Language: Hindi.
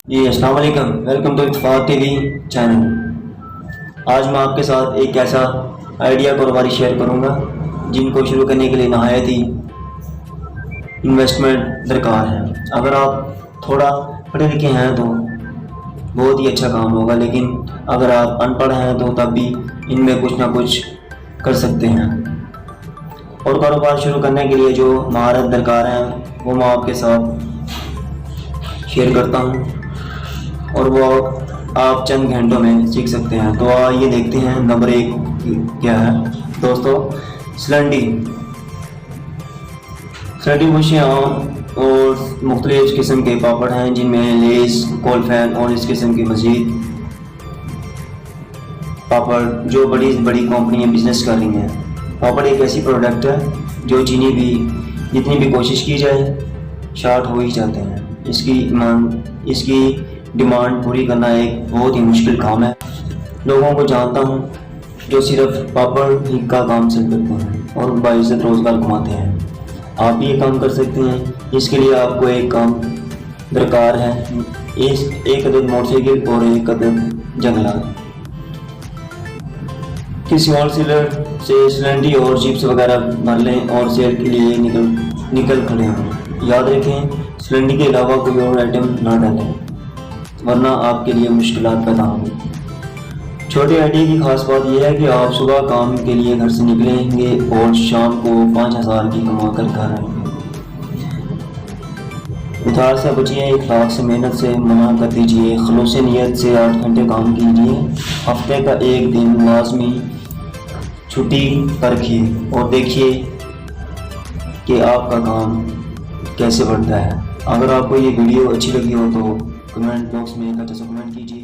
जी अस्सलाम वालेकुम, वेलकम टू इत्तेफाक टीवी चैनल। आज मैं आपके साथ एक ऐसा आइडिया कारोबारी शेयर करूंगा जिनको शुरू करने के लिए नहायत ही इन्वेस्टमेंट दरकार है। अगर आप थोड़ा पढ़े लिखे हैं तो बहुत ही अच्छा काम होगा, लेकिन अगर आप अनपढ़ हैं तो तब भी इनमें कुछ ना कुछ कर सकते हैं। और कारोबार शुरू करने के लिए जो महारत दरकार है वो मैं आपके साथ शेयर करता हूँ और वो आप चंद घंटों में सीख सकते हैं। तो आइए देखते हैं। नंबर 1 क्या है दोस्तों, सिलेंडी मशीन और मुख्तलिफ किस्म के पापड़ हैं जिनमें लेस, कोलफैन और इस किस्म के मज़ीद पापड़ जो बड़ी बड़ी कंपनियां बिजनेस कर रही हैं। पापड़ एक ऐसी प्रोडक्ट है जो जितनी भी कोशिश की जाए शार्ट हो ही जाते हैं। इसकी डिमांड पूरी करना एक बहुत ही मुश्किल काम है। लोगों को जानता हूँ जो सिर्फ पापड़ ही का काम सेल करते हैं और बाइज़्ज़त रोज़गार कमाते हैं। आप भी ये काम कर सकते हैं। इसके लिए आपको एक काम दरकार है, एक अदद मोटरसाइकिल और एक अदद जंगला। किसी होलसेलर से सिलेंडी और चिप्स वगैरह भर लें और सेल के लिए निकल खड़े हों। याद रखें, सिलेंडी के अलावा कोई और आइटम ना डालें वरना आपके लिए मुश्किलात पैदा होंगी। छोटे आइडिया की खास बात यह है कि आप सुबह काम के लिए घर से निकलेंगे और शाम को 5,000 की कमा कर घर आएंगे। उधार से बचिए, इखलाक से, मेहनत से मना कर दीजिए, खलूस नियत से 8 घंटे काम कीजिए। हफ्ते का एक दिन लाजमी छुट्टी कर रखिए और देखिए कि आपका काम कैसे बढ़ता है। अगर आपको ये वीडियो अच्छी लगी हो तो कमेंट बॉक्स में एक अच्छा सा कमेंट कीजिए।